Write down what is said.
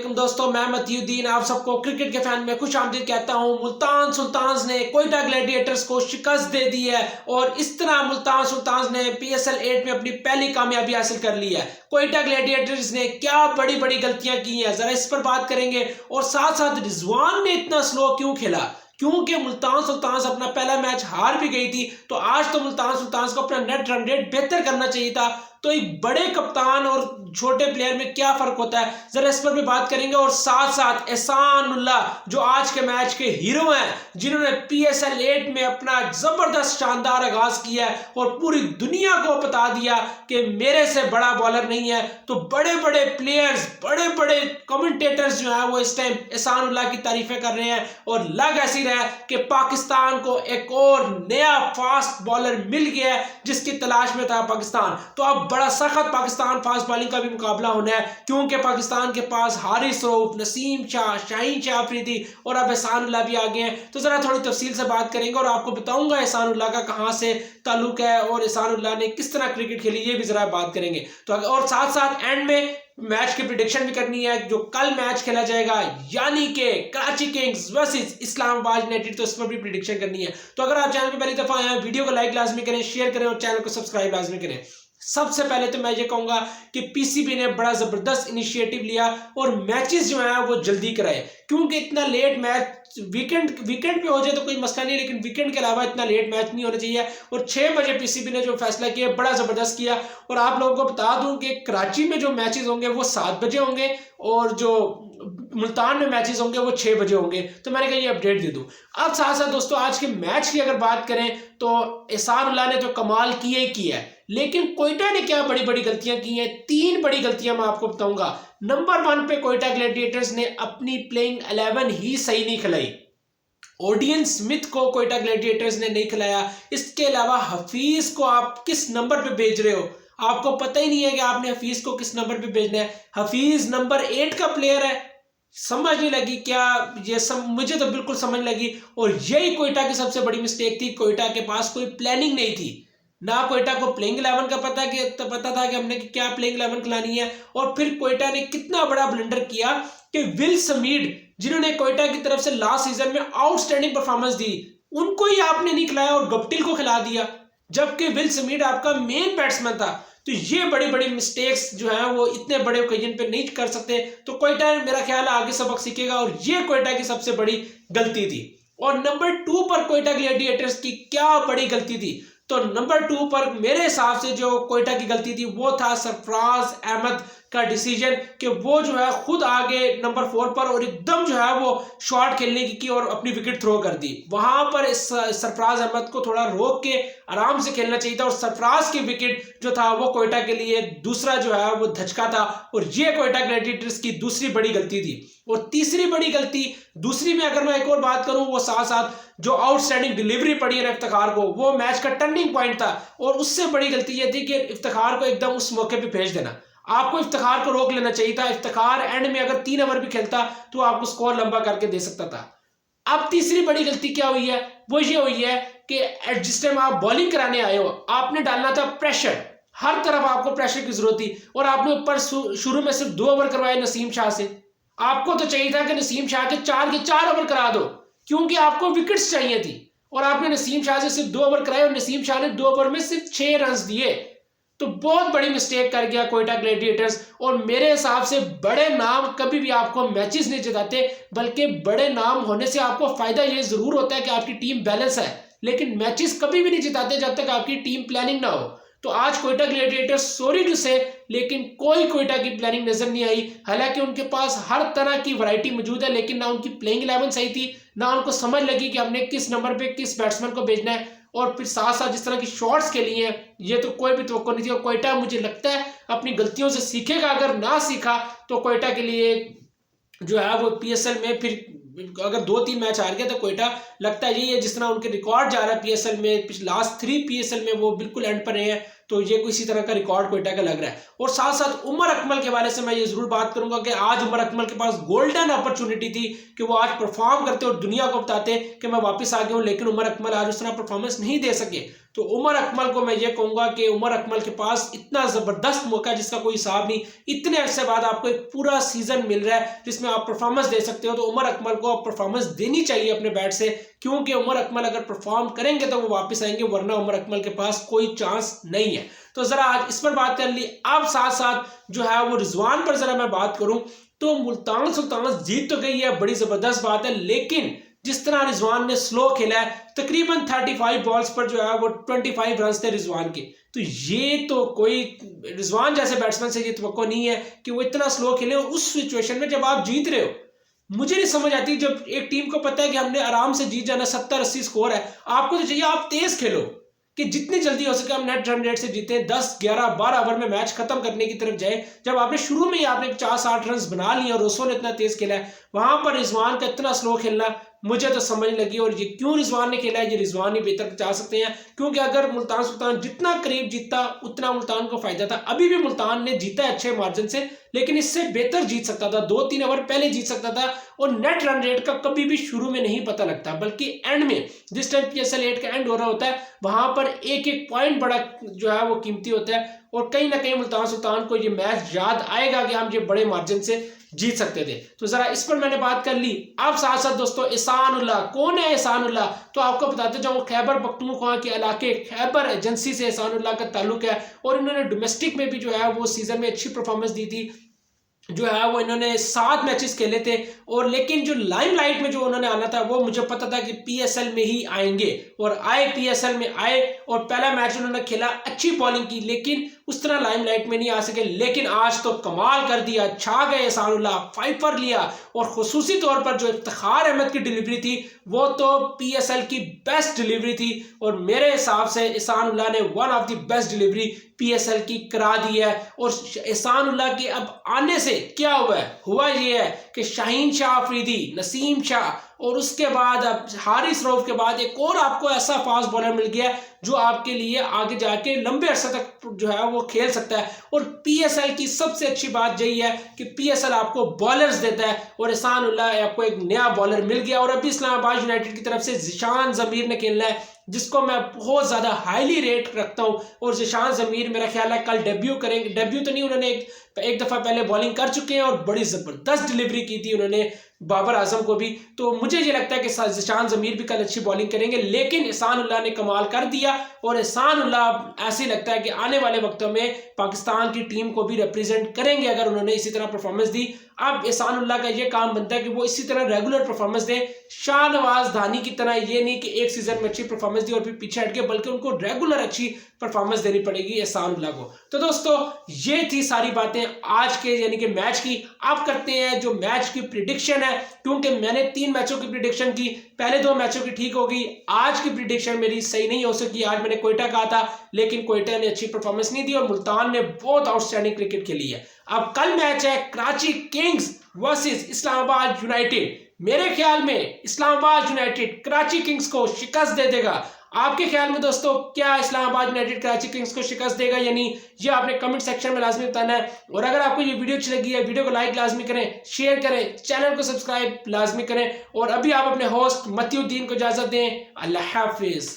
वालेकुम दोस्तों, मैं मतीउद्दीन आप सबको क्रिकेट के फैन में खुश आमदीद कहता हूं। मुल्तान सुल्तान्स ने कोयटा ग्लैडिएटर्स को शिकस्त दे दी है और इस तरह मुल्तान सुल्तान्स ने PSL 8 में अपनी पहली कामयाबी हासिल कर ली है। कोयटा ग्लैडिएटर्स ने क्या बड़ी बड़ी गलतियां की हैं, जरा इस पर बात करेंगे। और साथ साथ रिजवान ने इतना स्लो क्यों खेला, क्योंकि मुल्तान सुल्तान्स अपना पहला मैच हार भी गई थी। तो आज तो मुल्तान सुल्तान्स को अपना नेट रन रेट बेहतर करना चाहिए था। तो एक बड़े कप्तान और छोटे प्लेयर में क्या फर्क होता है, जरा इस पर भी बात करेंगे। और साथ साथ एहसानुल्लाह जो आज के मैच के हीरो हैं, जिन्होंने PSL 8 में अपना जबरदस्त शानदार आगाज किया है और पूरी दुनिया को बता दिया कि मेरे से बड़ा बॉलर नहीं है। तो बड़े बड़े प्लेयर्स, बड़े बड़े कमेंटेटर्स जो है वो इस टाइम एहसानुल्लाह की तारीफें कर रहे हैं। और लग ऐसी रहा है कि पाकिस्तान को एक और नया फास्ट बॉलर मिल गया है जिसकी तलाश में था पाकिस्तान। तो अब बड़ा सख्त पाकिस्तान फास्ट बॉलिंग का भी मुकाबला होना है, क्योंकि पाकिस्तान के पास हारिस रऊफ, नसीम शाह, शाहीन शाह अफरीदी और अब एहसानुल्लाह भी आ गए हैं। तो जरा थोड़ी तफसील से बात करेंगे और आपको बताऊंगा एहसानुल्लाह का कहां से ताल्लुक है और एहसानुल्लाह ने किस तरह क्रिकेट खेली, ये भी जरा बात करेंगे। तो और साथ साथ एंड में मैच की प्रेडिक्शन भी करनी है, जो कल मैच खेला जाएगा यानी कि Karachi Kings versus Islamabad United, तो इस पर भी प्रेडिक्शन करनी है। तो अगर आप चैनल पे पहली दफा आए हैं, वीडियो को लाइक लाजमी करें, शेयर करें और चैनल को सब्सक्राइब लाजमी करें। सबसे पहले तो मैं ये कहूंगा कि PCB ने बड़ा जबरदस्त इनिशिएटिव लिया और मैचेस जो है वो जल्दी कराए, क्योंकि इतना लेट मैच वीकेंड पे हो जाए तो कोई मसला नहीं, लेकिन वीकेंड के अलावा इतना लेट मैच नहीं होना चाहिए। और 6 बजे PCB ने जो फैसला किया बड़ा जबरदस्त किया। और आप लोगों को बता दूं कि कराची में जो मैचेस होंगे वो 7 बजे होंगे और जो मुल्तान में मैचेस होंगे वो 6 बजे होंगे। तो मैंने कहा ये अपडेट दे दूं। अब साथ साथ दोस्तों आज के मैच की अगर बात करें तो एहसानुल्लाह ने तो कमाल किया ही किया है, लेकिन कोयटा ने क्या बड़ी बड़ी गलतियां की हैं। 3 बड़ी गलतियां मैं आपको बताऊंगा। नंबर 1 पे कोयटा ग्लैडिएटर्स ने अपनी प्लेइंग 11 ही सही नहीं खिलाई। ओडियन स्मिथ को कोयटा ग्लैडिएटर्स ने नहीं खिलाया। इसके अलावा हफीज को आप किस नंबर पे भेज रहे हो, आपको पता ही नहीं है कि आपने हफीज को किस नंबर पे भेजना है। हफीज नंबर 8 का प्लेयर है, समझ नहीं लगी क्या ये मुझे तो बिल्कुल समझ लगी। और यही कोयटा की सबसे बड़ी मिस्टेक थी। कोयटा के पास कोई प्लानिंग नहीं थी, ना कोयटा को प्लेइंग 11 का पता था कि हमने क्या प्लेइंग 11 खिलानी है। और फिर कोयटा ने कितना बड़ा ब्लंडर किया कि विल समीड, जिन्होंने कोयटा की तरफ से लास्ट सीजन में आउटस्टैंडिंग परफॉर्मेंस दी, उनको ही आपने नहीं खिलाया और गप्टिल को खिला दिया, जबकि विल समीड आपका मेन बैट्समैन था। तो ये बड़ी बड़ी मिस्टेक्स जो है वो इतने बड़े ओकेजन पे नहीं कर सकते। तो कोयटा मेरा ख्याल है आगे सबक सीखेगा और ये कोयटा की सबसे बड़ी गलती थी। और नंबर 2 पर कोयटा ग्लैडिएटर्स की क्या बड़ी गलती थी, तो नंबर 2 पर मेरे हिसाब से जो कोयटा की गलती थी वो था सरफराज अहमद का डिसीजन कि वो जो है खुद आगे नंबर 4 पर और एकदम जो है वो शॉट खेलने की और अपनी विकेट थ्रो कर दी। वहां पर सरफराज अहमद को थोड़ा रोक के आराम से खेलना चाहिए था। और सरफराज की विकेट जो था वो कोयटा के लिए दूसरा जो है वो धचका था और ये कोयटा ग्लैडिएटर्स की दूसरी बड़ी गलती थी। और तीसरी बड़ी गलती, दूसरी में अगर मैं एक और बात करूं, वो साथ साथ जो आउटस्टैंडिंग डिलीवरी पड़ी है इफ्तिखार को, वो मैच का टर्निंग पॉइंट था। और उससे बड़ी गलती ये थी कि इफ्तिखार को एकदम उस मौके पे भेज देना। आपको इफ्तिखार को रोक लेना चाहिए था। इफ्तिखार एंड में अगर 3 ओवर भी खेलता तो आपको स्कोर लंबा करके दे सकता था। अब तीसरी बड़ी गलती क्या हुई है, वो ये हुई है कि जिस टाइम आप बॉलिंग कराने आए हो, आपने डालना था प्रेशर, हर तरफ आपको प्रेशर की जरूरत थी। और आपने ऊपर शुरू में सिर्फ 2 ओवर करवाए नसीम शाह से। आपको तो चाहिए था कि नसीम शाह के 4 ओवर करा दो, क्योंकि आपको विकेट्स चाहिए थी। और आपने नसीम शाह से सिर्फ 2 ओवर कराए और नसीम शाह ने 2 ओवर में सिर्फ 6 रन दिए। तो बहुत बड़ी मिस्टेक कर गया कोयटा ग्लैडिएटर्स। और मेरे हिसाब से बड़े नाम कभी भी आपको मैचेस नहीं जिताते, बल्कि बड़े नाम होने से आपको फायदा ये जरूर होता है कि आपकी टीम बैलेंस है, लेकिन मैचेस कभी भी नहीं जिताते जब तक आपकी टीम प्लानिंग ना हो। तो आज कोयटा ग्लैडिएटर्स सॉरी टू से, लेकिन कोई कोयटा की प्लानिंग नजर नहीं आई। हालांकि उनके पास हर तरह की वैरायटी मौजूद है, लेकिन ना उनकी प्लेइंग 11 सही थी, ना उनको समझ लगी कि हमने किस नंबर पे किस बैट्समैन को भेजना है। और फिर साथ साथ जिस तरह की शॉट्स खेली हैं, ये तो कोई भी तवक्को नहीं थी। और कोयटा मुझे लगता है अपनी गलतियों से सीखेगा, अगर ना सीखा तो कोयटा के लिए जो है वो PSL में फिर अगर 2-3 मैच हार गया तो कोयटा लगता है यही है, जिस तरह उनके रिकॉर्ड जा रहा है PSL में, लास्ट 3 PSL में वो बिल्कुल एंड पर रहे हैं। तो ये किसी तरह का रिकॉर्ड कोयटा का लग रहा है। और साथ साथ उमर अकमल के बारे से मैं ये जरूर बात करूंगा कि आज उमर अकमल के पास गोल्डन अपॉर्चुनिटी थी कि वो आज परफॉर्म करते और दुनिया को बताते कि मैं वापस आ गया हूं, लेकिन उमर अकमल आज उस तरह परफॉर्मेंस नहीं दे सके। तो उमर अकमल को मैं ये कहूंगा कि उमर अकमल के पास इतना जबरदस्त मौका है जिसका कोई हिसाब नहीं। इतने अरसे बाद आपको एक पूरा सीजन मिल रहा है जिसमें आप परफॉर्मेंस दे सकते हो, तो उमर अकमल को आप परफॉर्मेंस देनी चाहिए अपने बैट से, क्योंकि उमर अकमल अगर परफॉर्म करेंगे तो वो वापस आएंगे, वरना उमर अकमल के पास कोई चांस नहीं है। तो जरा आज इस पर बात कर ली। अब साथ साथ जो है वो रिजवान पर जरा मैं बात करूं तो मुल्तान सुल्तान जीत तो गई है, बड़ी जबरदस्त बात है, लेकिन जिस तरह रिजवान ने स्लो खेला है, तकरीबन 35 बॉल्स पर जो है वो 25 रन थे रिजवान के, तो ये तो कोई रिजवान जैसे बैट्समैन से ये तवक्को नहीं है कि वो इतना स्लो खेले उस सिचुएशन में जब आप जीत रहे हो। मुझे नहीं समझ आती, जब एक टीम को पता है कि हमने आराम से जीत जाना, 70-80 स्कोर है, आपको तो चाहिए आप तेज खेलो कि जितनी जल्दी हो सके हम नेट रन रेट से जीते, 10, 11, 12 ओवर में मैच खत्म करने की तरफ जाए। जब आपने शुरू में ही आपने 50-60 रन बना लिए और रोसो ने इतना तेज खेला है, वहां पर रिजवान का इतना स्लो खेलना मुझे तो समझ लगी। और ये क्यों रिजवान ने खेला है, ये रिजवान ही बेहतर चाह सकते हैं, क्योंकि अगर मुल्तान सुल्तान जितना करीब जीतता उतना मुल्तान को फायदा था। अभी भी मुल्तान ने जीता है अच्छे मार्जिन से, लेकिन इससे बेहतर जीत सकता था, 2-3 ओवर पहले जीत सकता था। और नेट रन रेट का कभी भी शुरू में नहीं पता लगता, बल्कि एंड में, जिस टाइम PSL 8 का एंड हो रहा होता है, वहां पर एक एक पॉइंट बड़ा जो है वो कीमती होता है। और कहीं ना कहीं मुल्तान सुल्तान को ये मैच याद आएगा कि हम ये बड़े मार्जिन से जीत सकते थे। तो जरा इस पर मैंने बात कर ली। अब साथ साथ दोस्तों एहसानुल्लाह, कौन है एहसानुल्लाह, तो आपको बताते जाऊं खैबर पख्तूनख्वा के इलाके खैबर एजेंसी से एहसानुल्लाह का ताल्लुक है, और इन्होंने डोमेस्टिक में भी जो है वो सीजन में अच्छी परफॉर्मेंस दी थी। जो है वो इन्होंने 7 मैचेस खेले थे, और लेकिन जो लाइमलाइट में जो उन्होंने आना था वो मुझे पता था कि PSL में ही आएंगे, और आए, PSL में आए, और पहला मैच उन्होंने खेला, अच्छी बॉलिंग की, लेकिन उस तरह लाइमलाइट में नहीं आ सके। लेकिन आज तो कमाल कर दिया, छा गए एहसानुल्लाह, 5 पर लिया, और खुसूसी तौर पर जो इफ्तिखार अहमद की डिलीवरी थी वो तो PSL की बेस्ट डिलीवरी थी, और मेरे हिसाब से एहसानुल्लाह ने one of the best delivery PSL की करा दी है। और एहसानुल्लाह के अब आने से क्या हुआ है, हुआ ये है कि शाहीन शाह अफरीदी, नसीम शाह, और उसके बाद अब हारिस रऊफ के बाद एक और आपको ऐसा फास्ट बॉलर मिल गया जो आपके लिए आगे जाके लंबे अरसे तक जो है वो खेल सकता है। और PSL की सबसे अच्छी बात यही है कि PSL आपको बॉलर्स देता है, और एहसानुल्लाह आपको एक नया बॉलर मिल गया। और अभी इस्लामाबाद यूनाइटेड की तरफ से ज़िशान ज़मीर ने खेलना है, जिसको मैं बहुत ज़्यादा हाईली रेट रखता हूँ। और ज़िशान ज़मीर मेरा ख्याल है कल डेब्यू करेंगे, डेब्यू तो नहीं, उन्होंने एक दफ़ा पहले बॉलिंग कर चुके हैं, और बड़ी ज़बरदस्त डिलीवरी की थी उन्होंने बाबर आजम को भी। तो मुझे ये लगता है कि ज़िशान ज़मीर भी कल अच्छी बॉलिंग करेंगे, लेकिन एहसानुल्लाह ने कमाल कर दिया। और एहसानुल्लाह ऐसे लगता है कि आने वाले वक्तों में पाकिस्तान की टीम को भी रिप्रेजेंट करेंगे अगर उन्होंने इसी तरह परफॉर्मेंस दी। अब एहसानुल्लाह का ये काम बनता है कि वो इसी तरह रेगुलर परफॉर्मेंस दें, शाहनवाज धानी की तरह, ये नहीं कि एक सीजन में अच्छी परफॉर्मेंस दी और फिर पीछे हट गए, बल्कि उनको रेगुलर अच्छी परफॉर्मेंस देनी पड़ेगी एहसानुल्लाह को। तो दोस्तों ये थी सारी बातें आज के यानी कि मैच की। अब करते हैं जो मैच की प्रिडिक्शन है, क्योंकि मैंने 3 मैचों की प्रिडिक्शन की, पहले 2 मैचों की ठीक हो गई, आज की प्रिडिक्शन मेरी सही नहीं हो सकी। आज मैंने क्वेटा कहा था, लेकिन क्वेटा ने अच्छी परफॉर्मेंस नहीं दी, और मुल्तान ने बहुत आउटस्टैंडिंग क्रिकेट खेली है। अब कल मैच है Karachi Kings versus Islamabad United. मेरे ख्याल में इस्लामाबाद यूनाइटेड कराची किंग्स को शिकस्त दे देगा। आपके ख्याल में दोस्तों क्या इस्लामाबाद यूनाइटेड कराची किंग्स को शिकस्त देगा या नहीं, ये आपने कमेंट सेक्शन में लाजमी बताना है। और अगर आपको ये वीडियो अच्छी लगी है, वीडियो को लाइक लाजमी करें, शेयर करें, चैनल को सब्सक्राइब लाजमी करें, और अभी आप अपने होस्ट मतीउद्दीन को इजाजत दें। अल्लाह हाफिज।